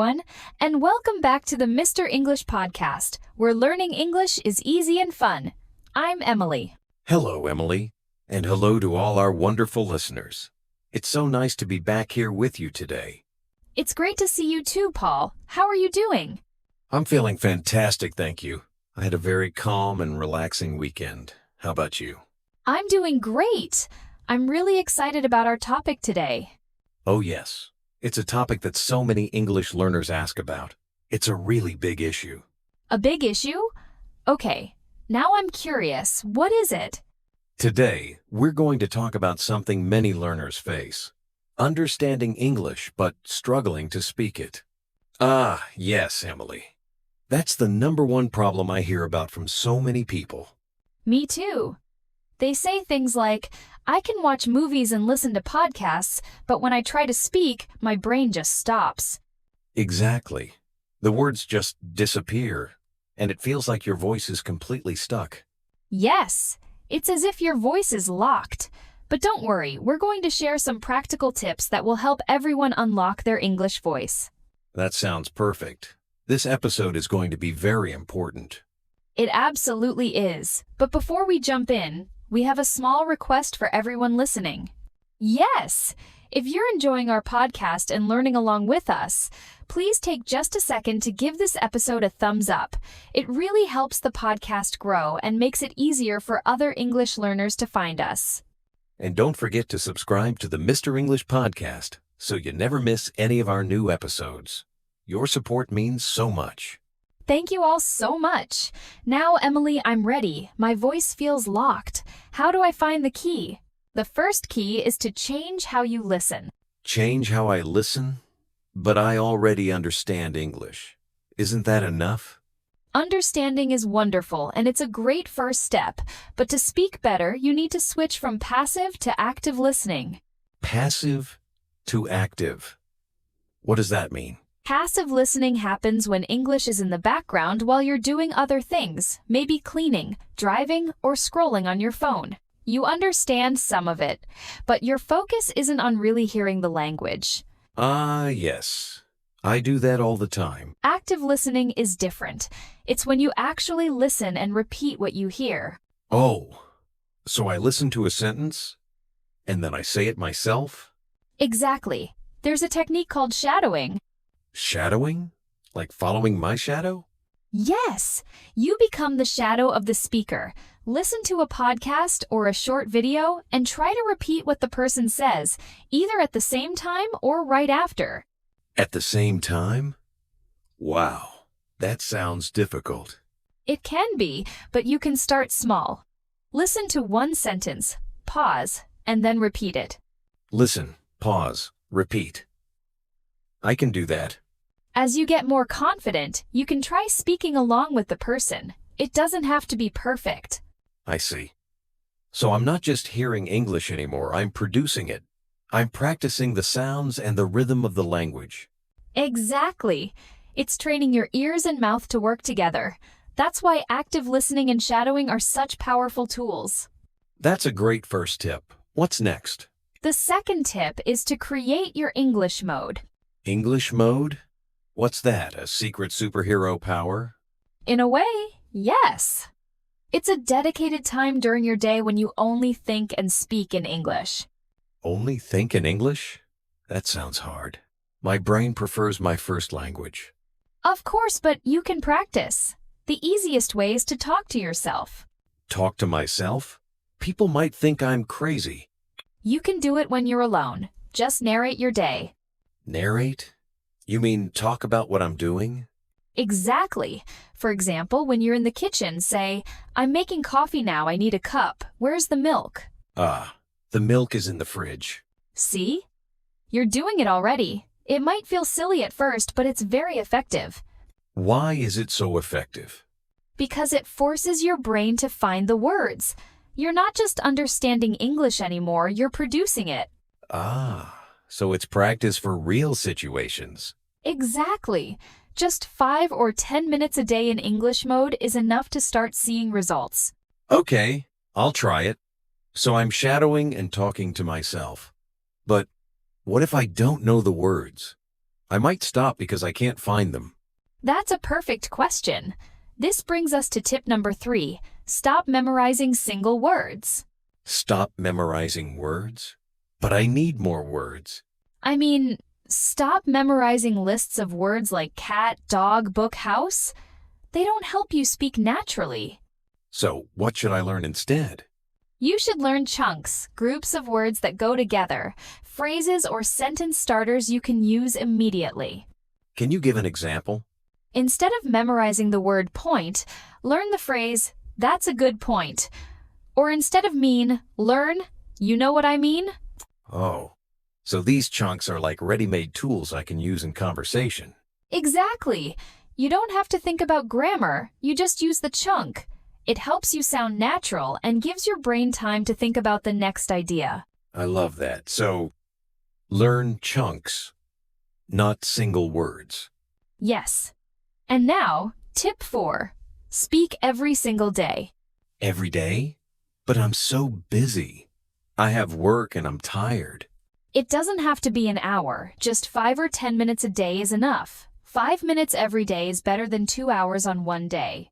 everyone, and welcome back to the Mr. English podcast, where learning English is easy and fun. I'm Emily. Hello, Emily, and hello to all our wonderful listeners. It's so nice to be back here with you today. It's great to see you too, Paul. How are you doing? I'm feeling fantastic, thank you. I had a very calm and relaxing weekend. How about you? I'm doing great. I'm really excited about our topic today. Oh, yes. It's a topic that so many English learners ask about. It's a really big issue. A big issue? Okay, now I'm curious. What is it? Today, we're going to talk about something many learners face. Understanding English, but struggling to speak it. Ah, yes, Emily. That's the number one problem I hear about from so many people. Me too. They say things like, I can watch movies and listen to podcasts, but when I try to speak, my brain just stops. Exactly. The words just disappear, and it feels like your voice is completely stuck. Yes, it's as if your voice is locked. But don't worry, we're going to share some practical tips that will help everyone unlock their English voice. That sounds perfect. This episode is going to be very important. It absolutely is. But before we jump in, we have a small request for everyone listening. Yes! If you're enjoying our podcast and learning along with us, please take just a second to give this episode a thumbs up. It really helps the podcast grow and makes it easier for other English learners to find us. And don't forget to subscribe to the Mr. English podcast so you never miss any of our new episodes. Your support means so much. Thank you all so much. Now, Emily, I'm ready. My voice feels locked. How do I find the key? The first key is to change how you listen. Change how I listen? But I already understand English. Isn't that enough? Understanding is wonderful, and it's a great first step. But to speak better, you need to switch from passive to active listening. Passive to active. What does that mean? Passive listening happens when English is in the background while you're doing other things, maybe cleaning, driving, or scrolling on your phone. You understand some of it, but your focus isn't on really hearing the language. Ah, yes. I do that all the time. Active listening is different. It's when you actually listen and repeat what you hear. Oh, so I listen to a sentence, and then I say it myself? Exactly. There's a technique called shadowing. Shadowing? Like following my shadow? Yes, you become the shadow of the speaker. Listen to a podcast or a short video and try to repeat what the person says, either at the same time or right after. At the same time? Wow, that sounds difficult. It can be, but you can start small. Listen to one sentence, pause, and then repeat it. Listen, pause, repeat. I can do that. As you get more confident, you can try speaking along with the person. It doesn't have to be perfect. I see. So I'm not just hearing English anymore, I'm producing it. I'm practicing the sounds and the rhythm of the language. Exactly. It's training your ears and mouth to work together. That's why active listening and shadowing are such powerful tools. That's a great first tip. What's next? The second tip is to create your English mode. English mode? What's that, a secret superhero power? In a way, yes. It's a dedicated time during your day when you only think and speak in English. Only think in English? That sounds hard. My brain prefers my first language. Of course, but you can practice. The easiest way is to talk to yourself. Talk to myself? People might think I'm crazy. You can do it when you're alone. Just narrate your day. Narrate? You mean talk about what I'm doing? Exactly. For example, when you're in the kitchen, say, I'm making coffee now, I need a cup. Where's the milk? Ah, the milk is in the fridge. See? You're doing it already. It might feel silly at first, but it's very effective. Why is it so effective? Because it forces your brain to find the words. You're not just understanding English anymore, you're producing it. Ah, so it's practice for real situations. Exactly. Just 5 or 10 minutes a day in English mode is enough to start seeing results. Okay, I'll try it. So I'm shadowing and talking to myself. But what if I don't know the words? I might stop because I can't find them. That's a perfect question. This brings us to tip number 3. Stop memorizing single words. Stop memorizing words? But I need more words. I mean, stop memorizing lists of words like cat, dog, book, house. They don't help you speak naturally. So, what should I learn instead? You should learn chunks, groups of words that go together, phrases or sentence starters you can use immediately. Can you give an example? Instead of memorizing the word point, learn the phrase, "That's a good point." Or instead of mean, learn, "You know what I mean?" Oh, so these chunks are like ready-made tools I can use in conversation. Exactly. You don't have to think about grammar, you just use the chunk. It helps you sound natural and gives your brain time to think about the next idea. I love that. So, learn chunks, not single words. Yes. And now, tip 4. Speak every single day. Every day? But I'm so busy. I have work and I'm tired. It doesn't have to be an hour, just 5 or 10 minutes a day is enough. 5 minutes every day is better than 2 hours on one day.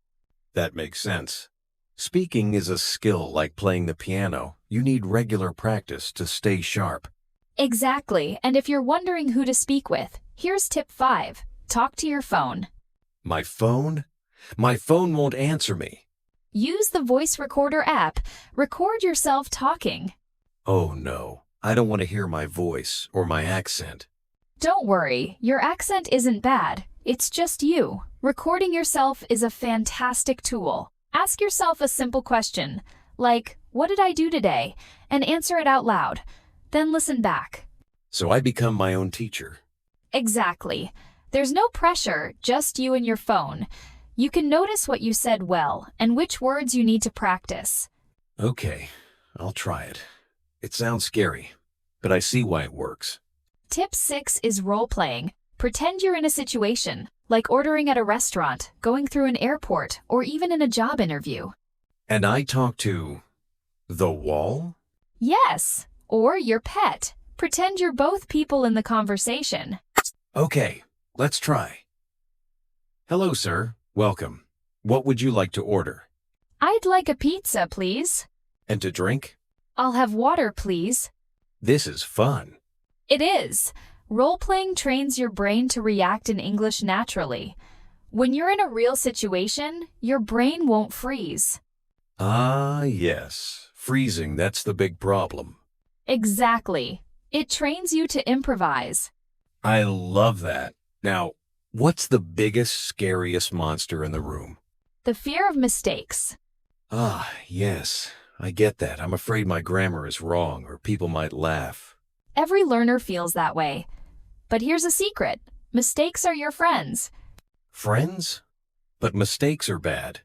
That makes sense. Speaking is a skill like playing the piano. You need regular practice to stay sharp. Exactly, and if you're wondering who to speak with, here's tip 5. Talk to your phone. My phone? My phone won't answer me. Use the voice recorder app. Record yourself talking. Oh no, I don't want to hear my voice or my accent. Don't worry, your accent isn't bad. It's just you. Recording yourself is a fantastic tool. Ask yourself a simple question, like, "What did I do today?" and answer it out loud. Then listen back. So I become my own teacher. Exactly. There's no pressure, just you and your phone. You can notice what you said well and which words you need to practice. Okay, I'll try it. It sounds scary, but I see why it works. Tip 6 is role-playing. Pretend you're in a situation, like ordering at a restaurant, going through an airport, or even in a job interview. And I talk to the wall? Yes, or your pet. Pretend you're both people in the conversation. Okay, let's try. Hello, sir. Welcome. What would you like to order? I'd like a pizza, please. And to drink? I'll have water, please. This is fun. It is. Role-playing trains your brain to react in English naturally. When you're in a real situation, your brain won't freeze. Ah, yes. Freezing, that's the big problem. Exactly. It trains you to improvise. I love that. Now, what's the biggest, scariest monster in the room? The fear of mistakes. Ah, yes. I get that. I'm afraid my grammar is wrong or people might laugh. Every learner feels that way. But here's a secret. Mistakes are your friends. Friends? But mistakes are bad.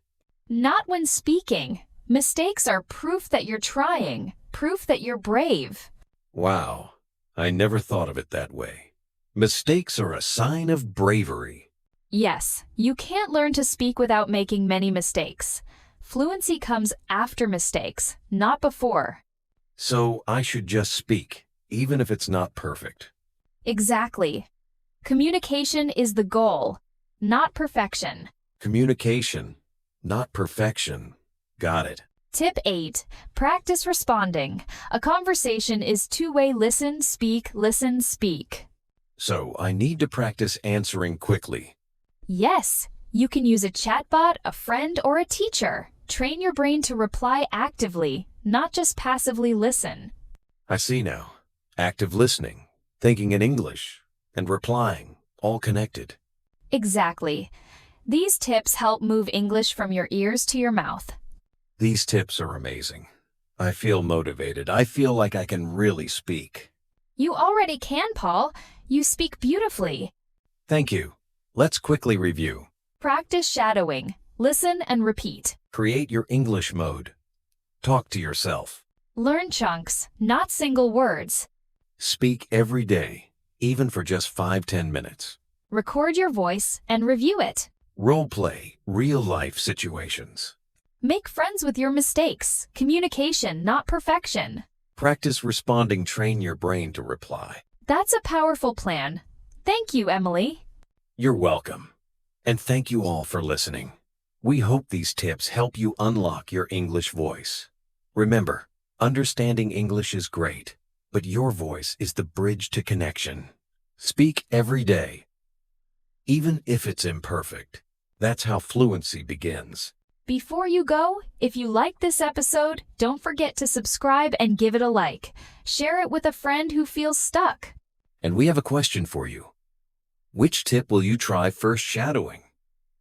Not when speaking. Mistakes are proof that you're trying, proof that you're brave. Wow. I never thought of it that way. Mistakes are a sign of bravery. Yes, you can't learn to speak without making many mistakes. Fluency comes after mistakes, not before. So I should just speak, even if it's not perfect. Exactly. Communication is the goal, not perfection. Communication, not perfection. Got it. Tip 8. Practice responding. A conversation is two-way listen, speak. So I need to practice answering quickly. Yes, you can use a chatbot, a friend, or a teacher. Train your brain to reply actively, not just passively listen. I see now. Active listening, thinking in English, and replying, all connected. Exactly. These tips help move English from your ears to your mouth. These tips are amazing. I feel motivated. I feel like I can really speak. You already can, Paul. You speak beautifully. Thank you. Let's quickly review. Practice shadowing. Listen and repeat. Create your English mode. Talk to yourself. Learn chunks, not single words. Speak every day, even for just 5-10 minutes. Record your voice and review it. Role play real-life situations. Make friends with your mistakes. Communication, not perfection. Practice responding. Train your brain to reply. That's a powerful plan. Thank you, Emily. You're welcome. And thank you all for listening. We hope these tips help you unlock your English voice. Remember, understanding English is great, but your voice is the bridge to connection. Speak every day, even if it's imperfect. That's how fluency begins. Before you go, if you liked this episode, don't forget to subscribe and give it a like. Share it with a friend who feels stuck. And we have a question for you. Which tip will you try first shadowing?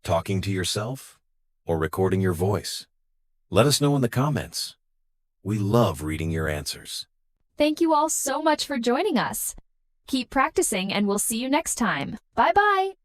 Talking to yourself or recording your voice? Let us know in the comments. We love reading your answers. Thank you all so much for joining us. Keep practicing and we'll see you next time. Bye-bye.